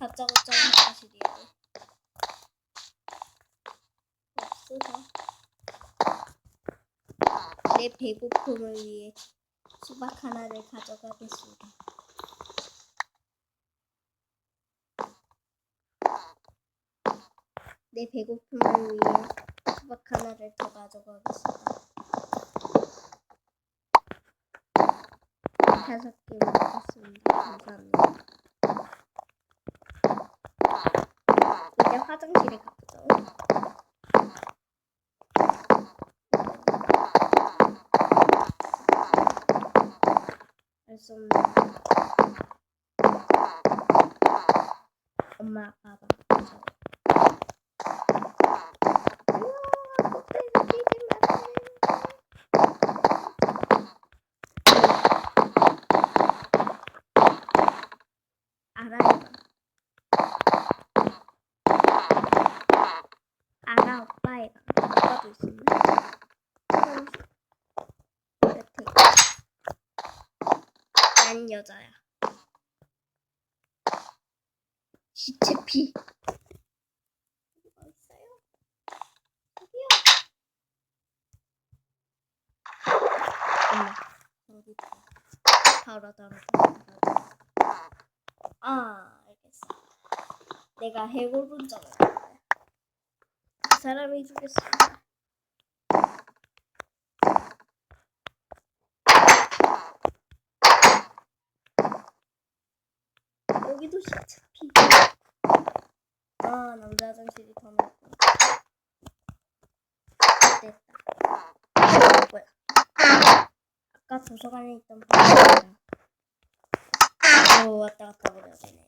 다짜고짜 사실이에요. 없어서 내 배고픔을 위해 수박 하나를 가져가겠습니다. 내 배고픔을 위해 수박 하나를 더 가져가겠습니다. 5개 먹었습니다. 감사합니다. 이제 화장실에 가보죠. 알 수 없네. 엄마 아빠 알아 오빠애가 아빠도 있었네. 난 여자야. 시체 피. 있어요? 어디요? 어디 있어? 바로. 알겠어. 내가 해골분장을 했는데 그 사람이 죽였습니다. 여기도 시체 피. 남자 화장실이 더 넓고. 됐다. 뭐야? 아까 도서관에 있던 바보야. 왔다 갔다 그래야 되네.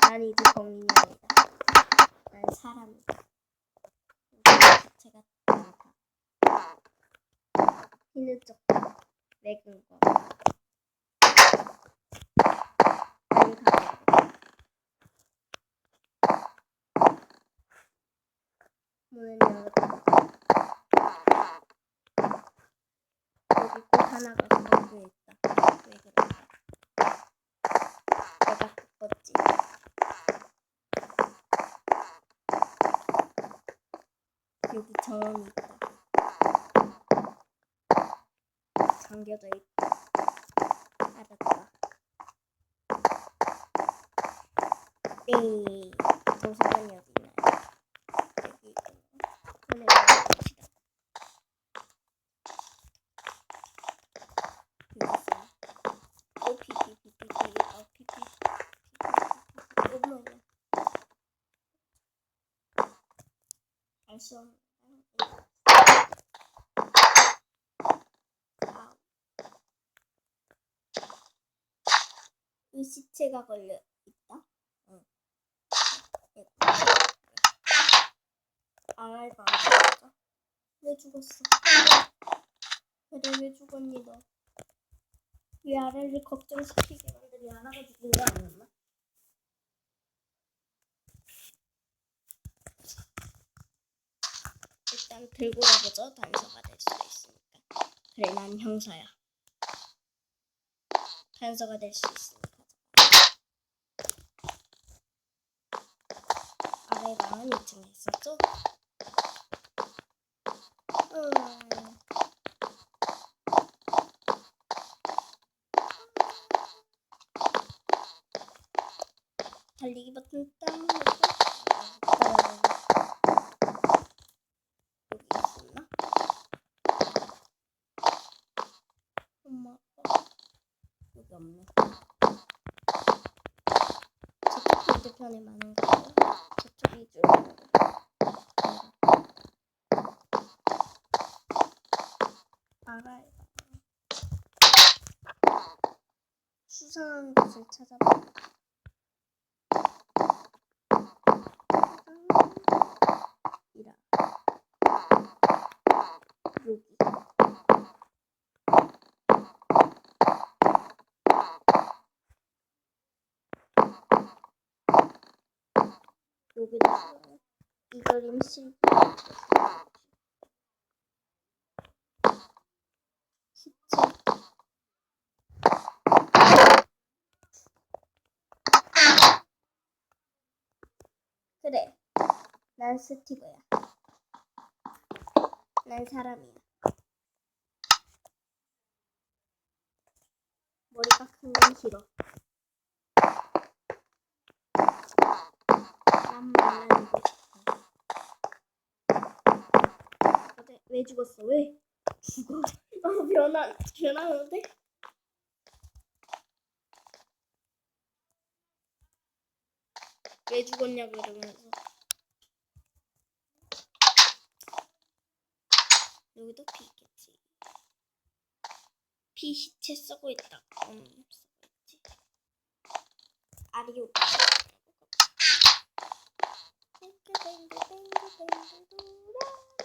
난 이제 범인이 아니다. 난 사람이다. 자체가 많다. 흰은 쪽다. 맥은 거. 난 가고. 문은 열었다. 여기 꽃 하나가 거기에 있다. 왜 그럴까? 내가 바꿨지. 여기 정원이 있다. 잠겨져 있다. 알았다. 네. 도서관이 어디 있나요? 여기 있구나. 오늘 봅시다. 여기 있어요. 피피. 뭐야? 알 수 없는. 이 시체가 걸려 있다. 응. 알아봐. 왜 죽었어? 그래 왜 죽었니 너? 왜 아라를 걱정시키게 만들이 아라가 죽은 거 아니었나? 일단 들고 가보죠. 단서가 될 수도 있으니까. 그래 난 형사야. 단서가 될 수 있으니까. 아래 방은 2층에 있었죠? 달리기 버튼 땅 여기 있었나? 엄마 아빠 여기 없네. 저쪽 반대편에 많은 거예요. 저쪽 위주로. 알아요. 수상한 곳을 찾아봐. 이라. 여기. 여기도 싫어요. 이 그림 실패. 시체. 그래. 난 스티브야. 난 사람이야. 머리가 큰 건 싫어. 난 말라지고 싶어. 어때? 왜 죽었어? 왜? 죽어. 변하는데? 왜 죽었냐 그러면서. 여기도 피 있겠지. 피 시체 쓰고 있다. 쓰고 있지. 아리오. 뱅글뱅글뱅글뱅글 돌아.